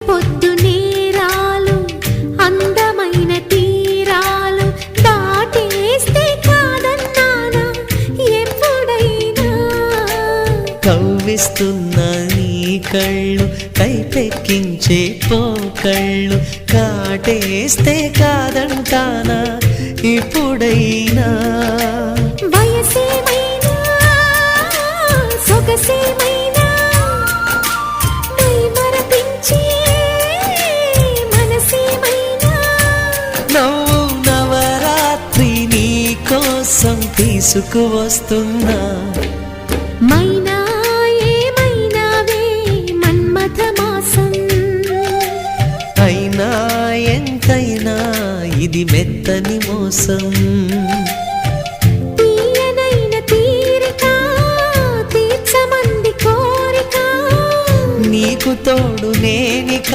పొద్దు నేరాలు అందమైన తీరాలు దాటేస్తే కాదన్నానా ఎప్పుడైనా. కవ్విస్తున్న నీ కళ్ళు కైపెక్కించే పోకళ్ళు కాటేస్తే కాదంటానా ఇప్పుడైనా. వయసేమైనా సొగసేమైనా మైమరపించే మనసేమైనా. నవ్వు నవరాత్రి నీ కోసం తీసుకువస్తున్నా. మైనా ఏమైనావే మన్మథ మాసం. అయినా ఎంతైనా ఇది మెత్తని మోసం. తీయనైన తీరిక తీర్చమంది కోరిక. నీకు తోడు నేనిక